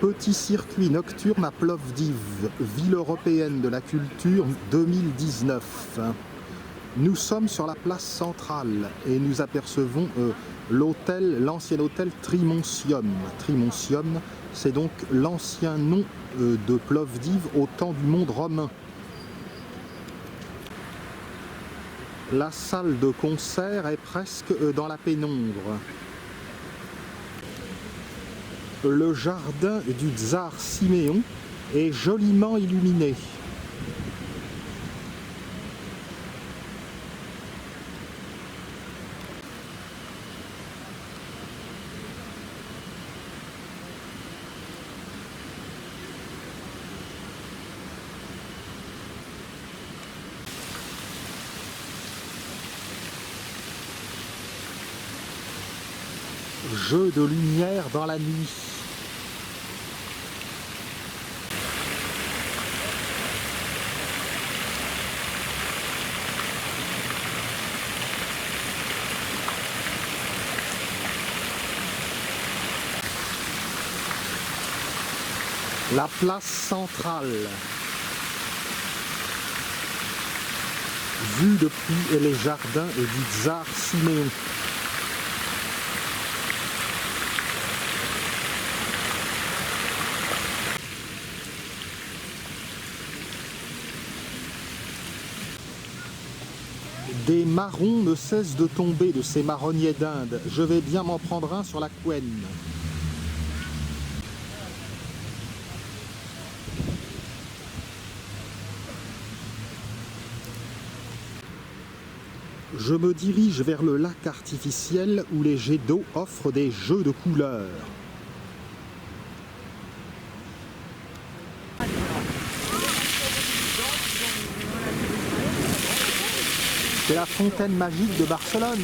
Petit circuit nocturne à Plovdiv, ville européenne de la culture 2019. Nous sommes sur la place centrale et nous apercevons l'ancien hôtel Trimoncium. Trimoncium, c'est donc l'ancien nom de Plovdiv au temps du monde romain. La salle de concert est presque dans la pénombre. Le jardin du tsar Siméon est joliment illuminé. Jeu de lumière dans la nuit. La place centrale, vue depuis les jardins du tsar Siméon. Des marrons ne cessent de tomber de ces marronniers d'Inde. Je vais bien m'en prendre un sur la couenne. Je me dirige vers le lac artificiel où les jets d'eau offrent des jeux de couleurs. C'est la fontaine magique de Barcelone.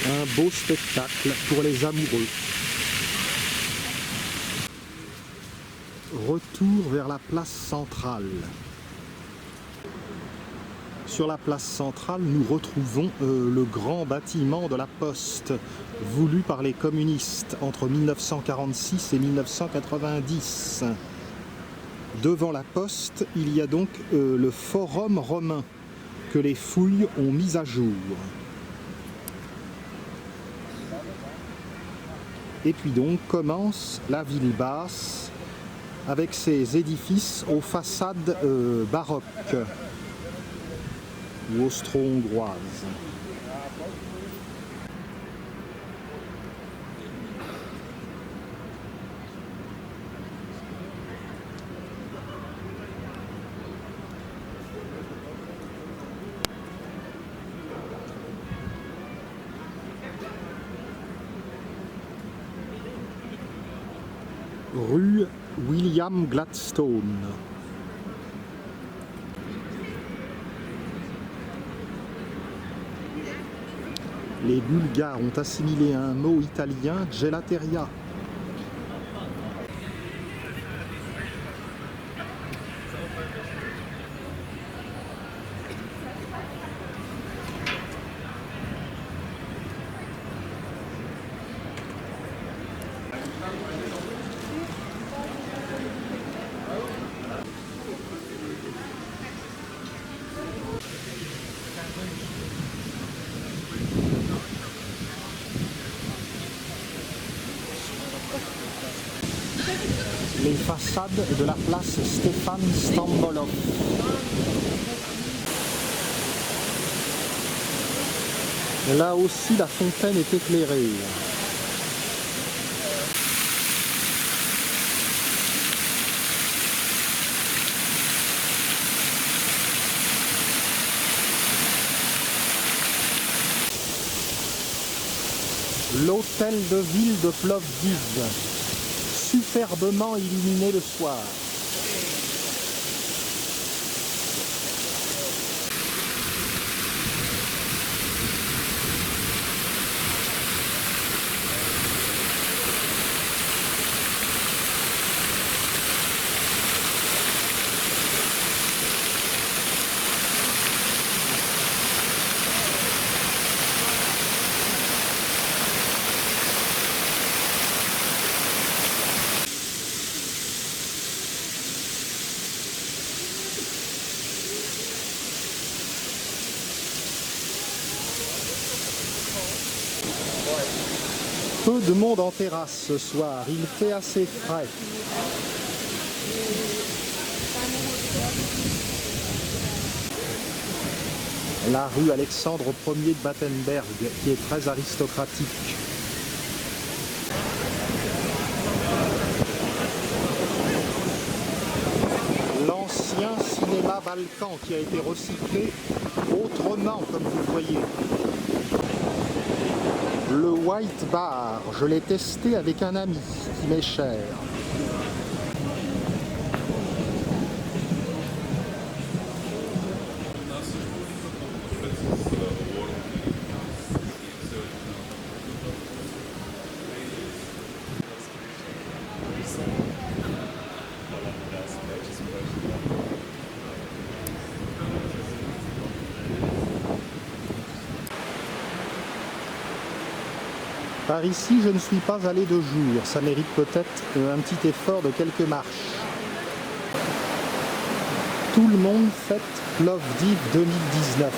Un beau spectacle pour les amoureux. Retour vers la place centrale. Sur la place centrale, nous retrouvons le grand bâtiment de la Poste, voulu par les communistes entre 1946 et 1990. Devant la Poste, il y a donc le Forum romain que les fouilles ont mis à jour. Et puis donc commence la ville basse avec ses édifices aux façades baroques ou austro-hongroises. Rue William Gladstone. Les Bulgares ont assimilé un mot italien, gelateria. les façades de la place Stéphane Stambolov. Là aussi, la fontaine est éclairée. L'hôtel de ville de Plovdiv, superbement illuminé le soir. Peu de monde en terrasse ce soir, il fait assez frais. La rue Alexandre Ier de Battenberg, qui est très aristocratique. L'ancien cinéma Balkan qui a été recyclé autrement, comme vous le voyez. Le White Bar, je l'ai testé avec un ami qui m'est cher. Par ici, je ne suis pas allé de jour, ça mérite peut-être un petit effort de quelques marches. Tout le monde fête Plovdiv 2019.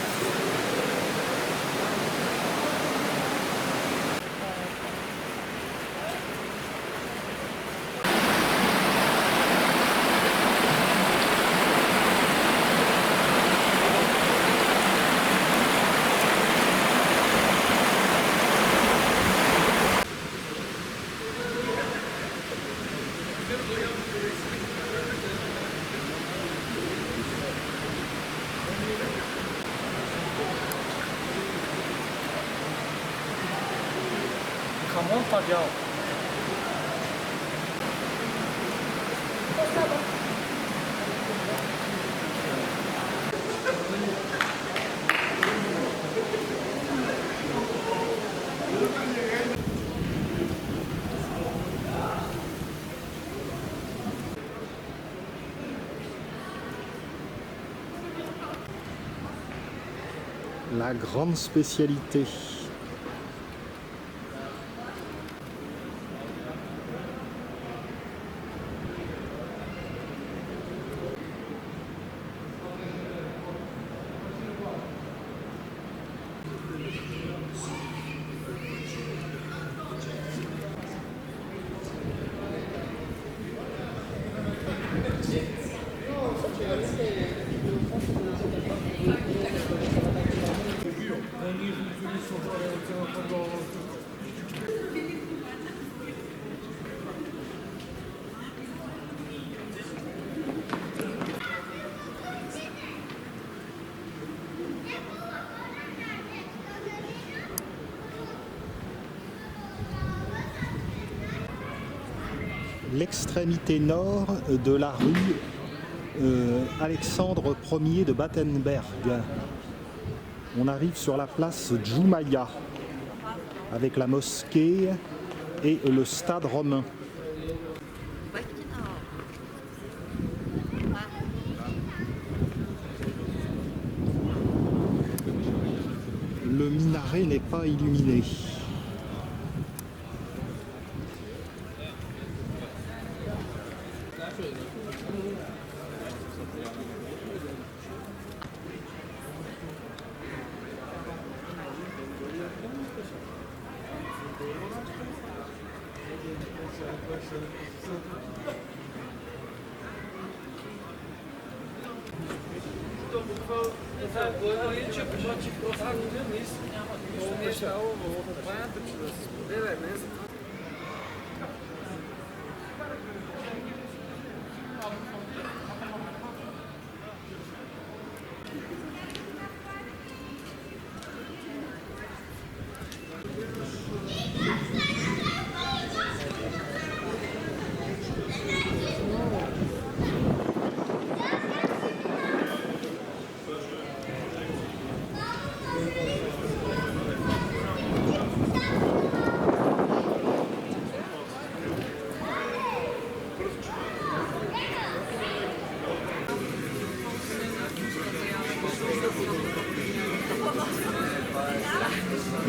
La grande spécialité. L'extrémité nord de la rue Alexandre Ier de Battenberg. On arrive sur la place Djoumaya avec la mosquée et le stade romain. Le minaret n'est pas illuminé.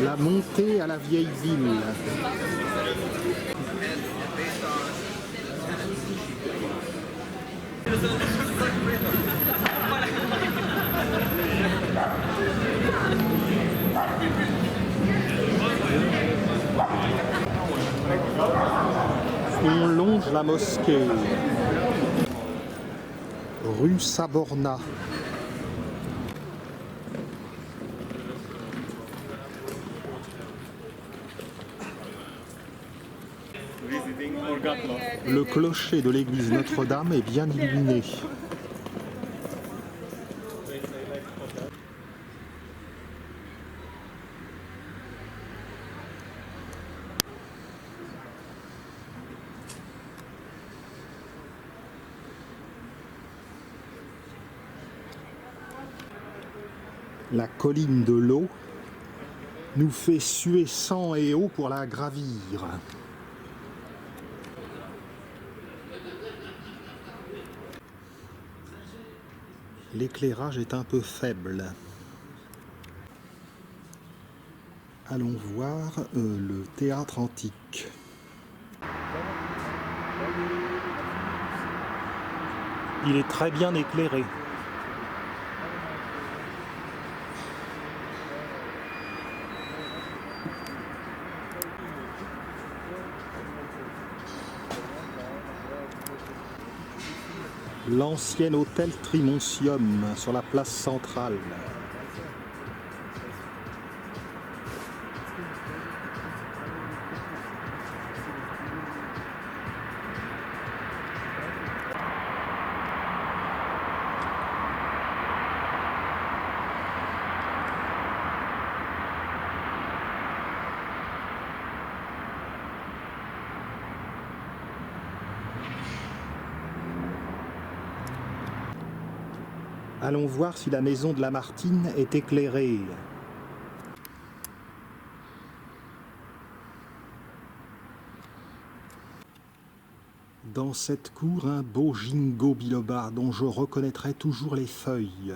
La montée à la vieille ville. On longe la mosquée. Rue Saborna. Le clocher de l'église Notre-Dame est bien illuminé. La colline de l'eau nous fait suer sang et eau pour la gravir. L'éclairage est un peu faible. Allons voir le théâtre antique. Il est très bien éclairé. L'ancien hôtel Trimoncium sur la place centrale. Allons voir si la maison de Lamartine est éclairée. Dans cette cour, un beau ginkgo biloba dont je reconnaîtrai toujours les feuilles,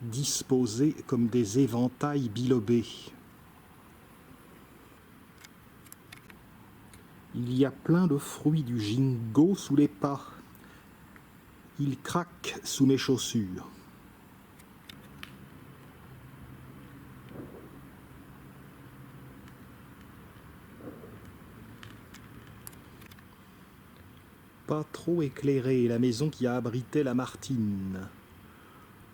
disposées comme des éventails bilobés. Il y a plein de fruits du ginkgo sous les pas. Il craque sous mes chaussures. Pas trop éclairée, la maison qui a abrité Lamartine.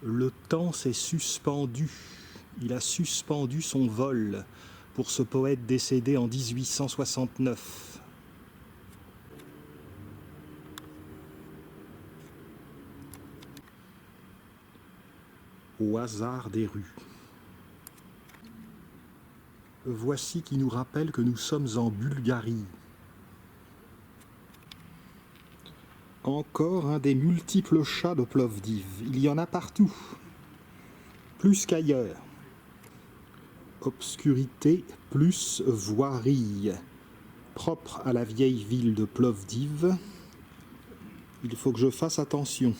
Le temps s'est suspendu. Il a suspendu son vol pour ce poète décédé en 1869. Au hasard des rues. Voici qui nous rappelle que nous sommes en Bulgarie. Encore un des multiples chats de Plovdiv. Il y en a partout, plus qu'ailleurs. Obscurité plus voirie, propre à la vieille ville de Plovdiv. Il faut que je fasse attention.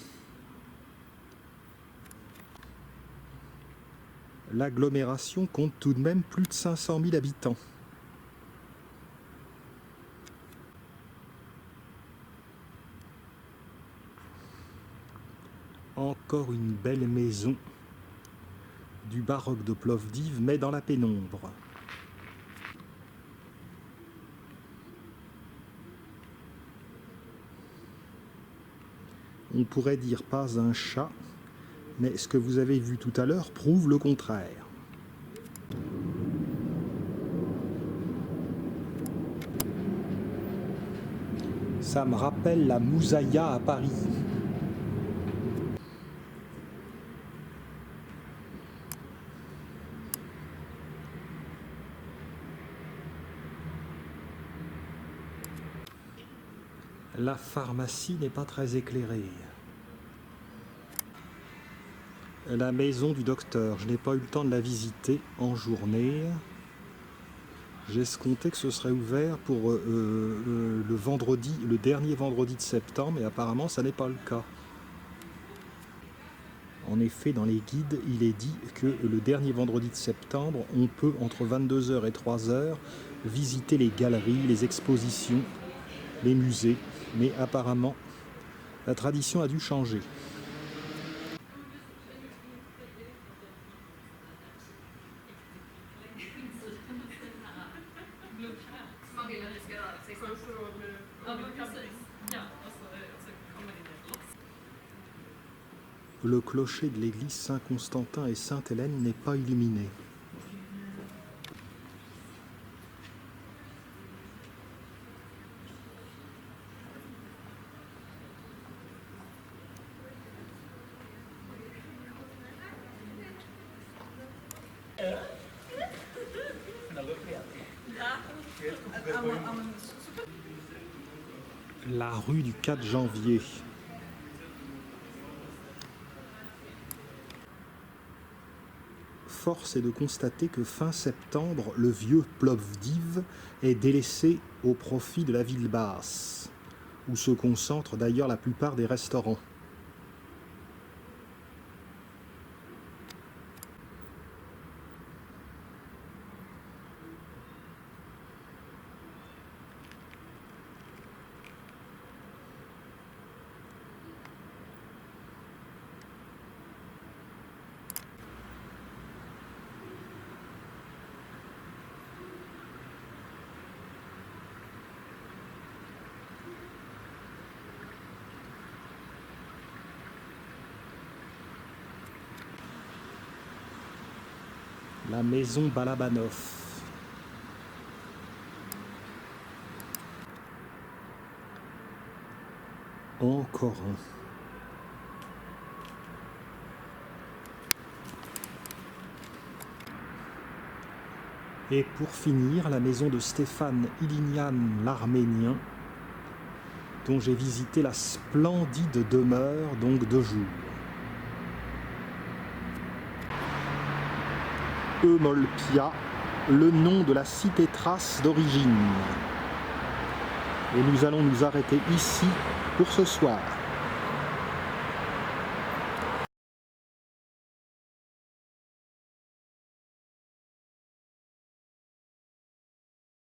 L'agglomération compte tout de même plus de 500 000 habitants. Encore une belle maison du baroque de Plovdiv, mais dans la pénombre. On pourrait dire pas un chat, Mais ce que vous avez vu tout à l'heure prouve le contraire. Ça me rappelle la moussaïa à Paris. La pharmacie n'est pas très éclairée. La maison du docteur, je n'ai pas eu le temps de la visiter en journée. J'escomptais que ce serait ouvert pour le dernier vendredi de septembre, et apparemment ça n'est pas le cas. En effet, dans les guides, il est dit que le dernier vendredi de septembre, on peut, entre 22h et 3h, visiter les galeries, les expositions, les musées. Mais apparemment, la tradition a dû changer. Le clocher de l'église Saint-Constantin et Sainte-Hélène n'est pas illuminé. La rue du 4 janvier. Force est de constater que fin septembre, le vieux Plovdiv est délaissé au profit de la ville basse, où se concentrent d'ailleurs la plupart des restaurants. La maison Balabanov. Encore un. Et pour finir, la maison de Stéphane Ilignan l'Arménien, dont j'ai visité la splendide demeure, donc 2 jours. Eumolpia, le nom de la cité thrace d'origine. Et nous allons nous arrêter ici pour ce soir.